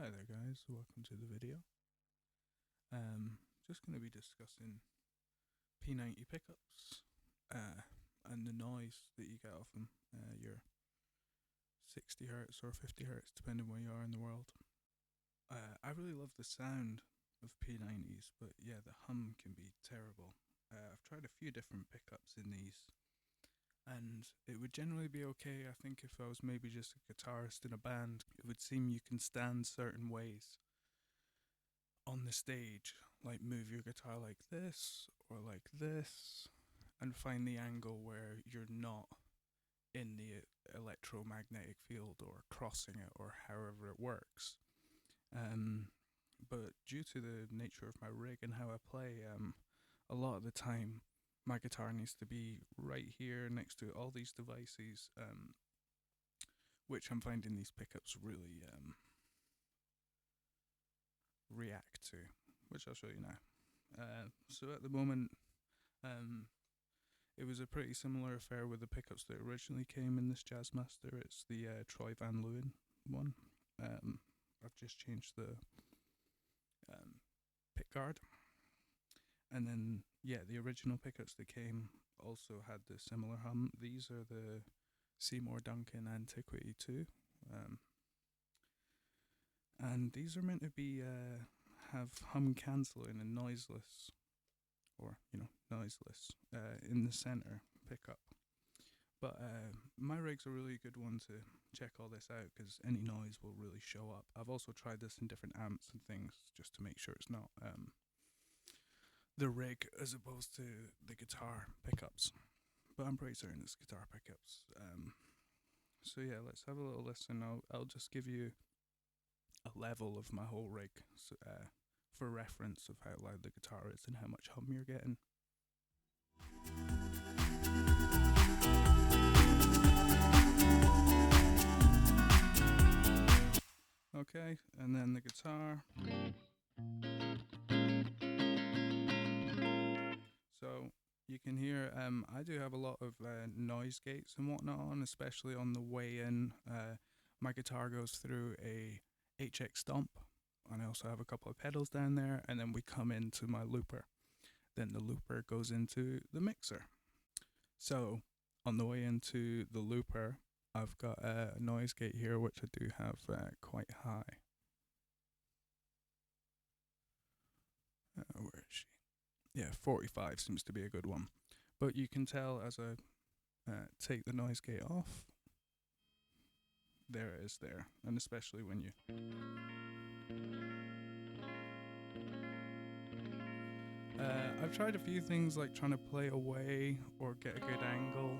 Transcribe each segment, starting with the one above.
Hi there guys, welcome to the video. Just going to be discussing P90 pickups and the noise that you get off them, your 60 Hz or 50 Hz depending where you are in the world. I really love the sound of P90s, but yeah, the hum can be terrible. I've tried a few different pickups in these and it would generally be okay. I think if I was maybe just a guitarist in a band, it would seem you can stand certain ways on the stage, like move your guitar like this or like this, and find the angle where you're not in the electromagnetic field or crossing it or however it works. But due to the nature of my rig and how I play, a lot of the time my guitar needs to be right here next to all these devices, which I'm finding these pickups really react to, which I'll show you now. So at the moment, it was a pretty similar affair with the pickups that originally came in this Jazzmaster. It's the Troy Van Leeuwen one. I've just changed the pick guard, and then the original pickups that came also had the similar hum. These are the Seymour Duncan Antiquity 2, and these are meant to be have hum cancelling and noiseless, or noiseless in the center pickup. But my rig's a really good one to check all this out because any noise will really show up. I've also tried this in different amps and things just to make sure it's not the rig as opposed to the guitar pickups. But I'm pretty certain it's guitar pickups. So yeah, let's have a little listen. I'll just give you a level of my whole rig for reference of how loud the guitar is and how much hum you're getting. Okay, and then the guitar. So you can hear, I do have a lot of noise gates and whatnot on, especially on the way in. My guitar goes through a HX stomp, and I also have a couple of pedals down there, and then we come into my looper. Then the looper goes into the mixer. So on the way into the looper, I've got a noise gate here, which I do have quite high. Where is she? Yeah, 45 seems to be a good one. But you can tell as I take the noise gate off, there it is there. And especially when you... I've tried a few things like trying to play away or get a good angle.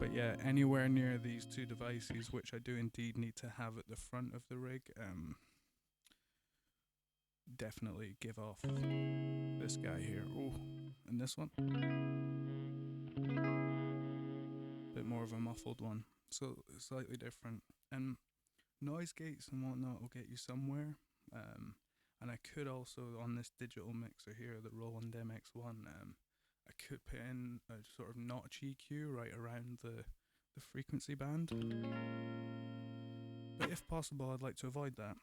But yeah, anywhere near these two devices, which I do indeed need to have at the front of the rig, definitely give off this guy here. Oh, and this one. Bit more of a muffled one. So it's slightly different. And noise gates and whatnot will get you somewhere. And I could also, on this digital mixer here, the Roland MX1, I could put in a sort of notch EQ right around the frequency band. But if possible, I'd like to avoid that.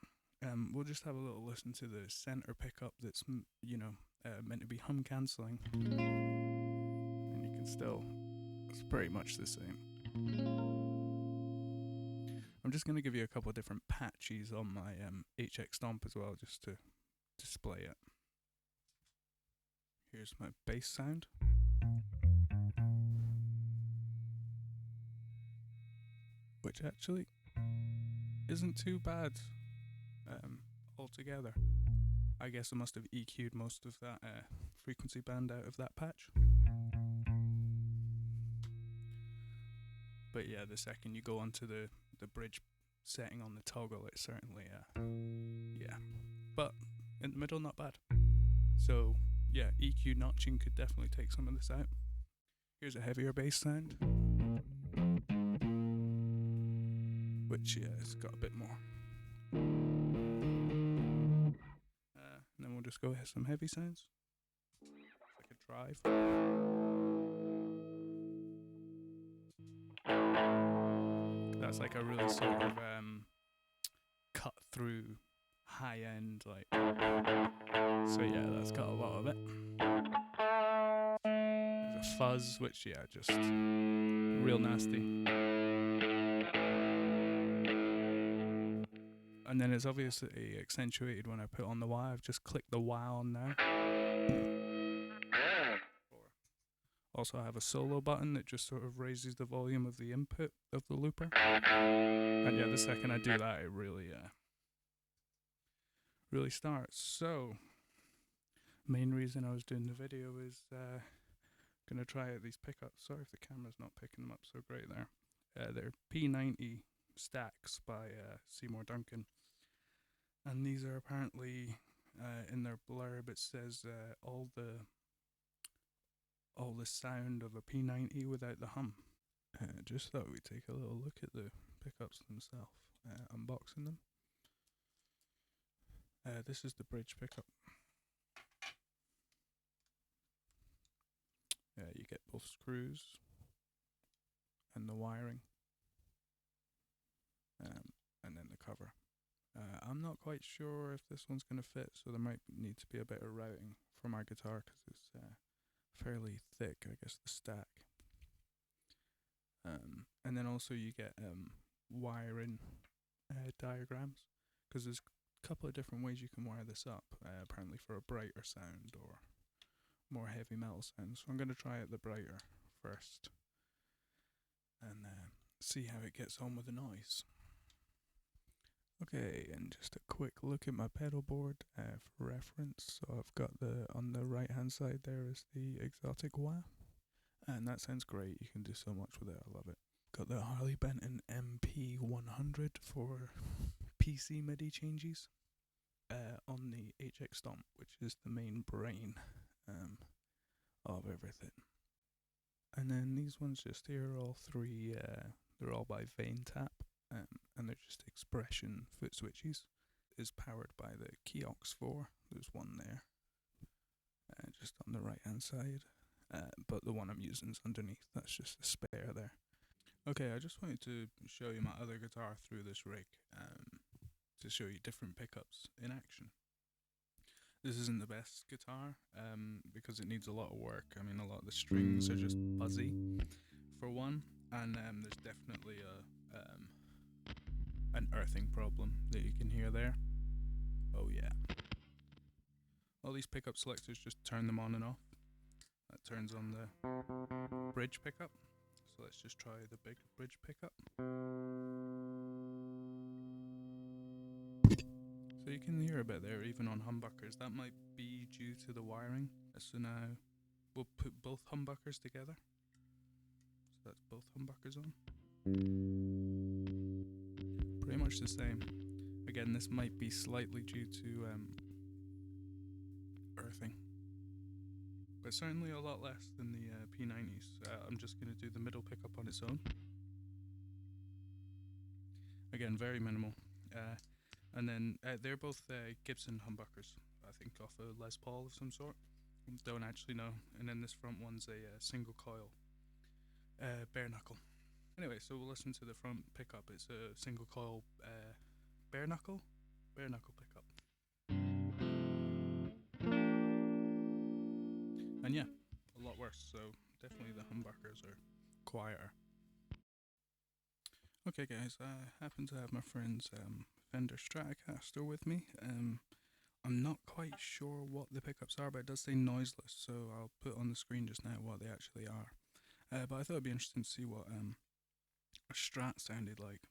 We'll just have a little listen to the center pickup that's, meant to be hum cancelling. And you can still, it's pretty much the same. I'm just going to give you a couple of different patches on my HX stomp as well, just to display it. Here's my bass sound. Which actually isn't too bad altogether. I guess I must have EQ'd most of that frequency band out of that patch. But yeah, the second you go onto the bridge setting on the toggle, it certainly, yeah. But in the middle, not bad. So yeah, EQ notching could definitely take some of this out. Here's a heavier bass sound, which it's got a bit more. And then we'll just go hit some heavy sounds, like a drive. That's like a really sort of cut through high end, like. So yeah, that's got a lot of it. There's a fuzz, which yeah, just real nasty. And then it's obviously accentuated when I put on the wah. I've just clicked the wah on now. Also, I have a solo button that just sort of raises the volume of the input of the looper. And yeah, the second I do that, it really starts. So, main reason I was doing the video is gonna try out these pickups. Sorry if the camera's not picking them up so great there. They're P90 stacks by Seymour Duncan. And these are apparently, in their blurb it says all the sound of a P90 without the hum. Just thought we'd take a little look at the pickups themselves, unboxing them. This is the bridge pickup. You get both screws and the wiring, and then the cover. I'm not quite sure if this one's going to fit, so there might need to be a bit of routing for my guitar because it's fairly thick, I guess, the stack. And then also you get wiring diagrams, because there's a couple of different ways you can wire this up, apparently for a brighter sound or more heavy metal sound. So I'm going to try out the brighter first and see how it gets on with the noise. Okay, and just a quick look at my pedal board for reference. So I've got on the right hand side there is the exotic wah, and that sounds great. You can do so much with it. I love it. Got the Harley Benton MP100 for PC MIDI changes on the HX Stomp, which is the main brain of everything. And then these ones just here are all three, they're all by Vane Tap, and they're just expression foot switches. Is powered by the Kiox 4. There's one there, just on the right hand side, but the one I'm using is underneath. That's just a spare there. Okay, I just wanted to show you my other guitar through this rig, to show you different pickups in action. This isn't the best guitar, because it needs a lot of work. I mean, a lot of the strings are just fuzzy, for one, and there's definitely an earthing problem that you can hear there. Oh yeah. All these pickup selectors, just turn them on and off. That turns on the bridge pickup. So let's just try the big bridge pickup. So you can hear a bit there, even on humbuckers. That might be due to the wiring. So now we'll put both humbuckers together. So that's both humbuckers on. Pretty much the same. Again, this might be slightly due to earthing, but certainly a lot less than the P90s. I'm just going to do the middle pickup on its own. Again, very minimal. And then they're both Gibson humbuckers, I think off a Les Paul of some sort. Don't actually know. And then this front one's a single coil Barenuckle. Anyway, so we'll listen to the front pickup. It's a single coil Barenuckle pickup. And yeah, a lot worse, so definitely the humbuckers are quieter. Okay guys, I happen to have my friend's Fender Stratocaster with me. I'm not quite sure what the pickups are, but it does say noiseless, so I'll put on the screen just now what they actually are. But I thought it'd be interesting to see what a Strat sounded like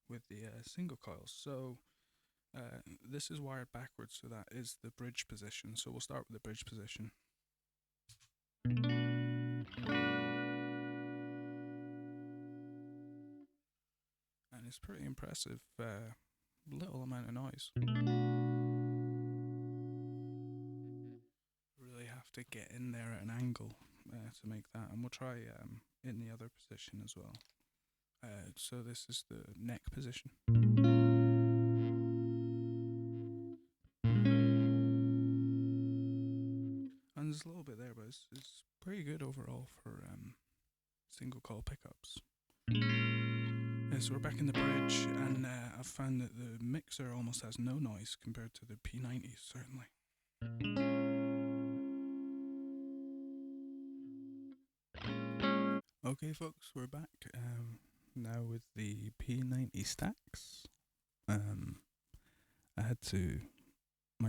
with the single coils. So this is wired backwards, so that is the bridge position. So we'll start with the bridge position. And it's pretty impressive, little amount of noise. Really have to get in there at an angle to make that, and we'll try in the other position as well. So this is the neck position. And there's a little bit there, but it's pretty good overall for single coil pickups. So we're back in the bridge, and I've found that the mixer almost has no noise compared to the P90s, certainly. Okay folks, we're back now with the P90 stacks. My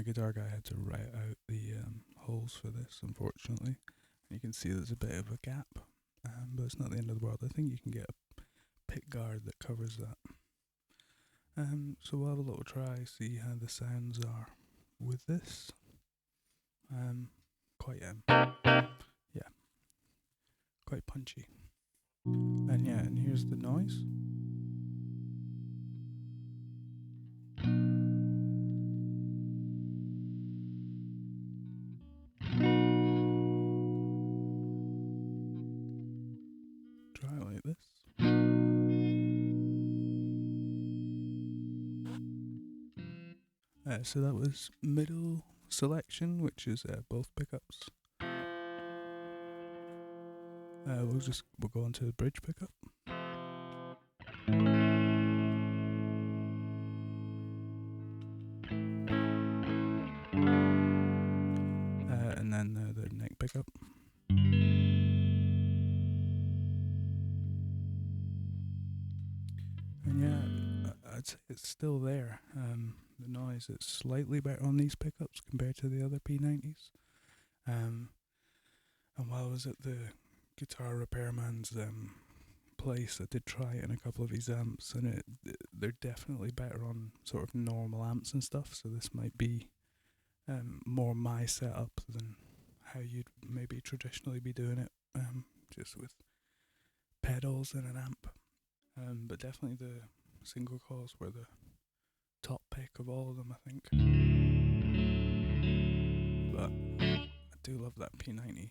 guitar guy had to write out the holes for this, unfortunately. You can see there's a bit of a gap, but it's not the end of the world. I think you can get a pick guard that covers that. So we'll have a little try, see how the sounds are with this. Quite punchy. And here's the noise. Try it like this. So that was middle selection, which is both pickups. We'll go on to the bridge pickup. And then the neck pickup. And yeah, I'd say it's still there. The noise is slightly better on these pickups compared to the other P90s. And while I was at the guitar repairman's place, I did try it in a couple of his amps, and they're definitely better on sort of normal amps and stuff. So this might be more my setup than how you'd maybe traditionally be doing it, just with pedals and an amp. But definitely the single coils were the top pick of all of them, I think. But I do love that P90.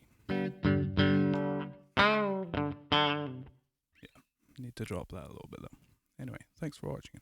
Yeah, need to drop that a little bit though. Anyway, thanks for watching.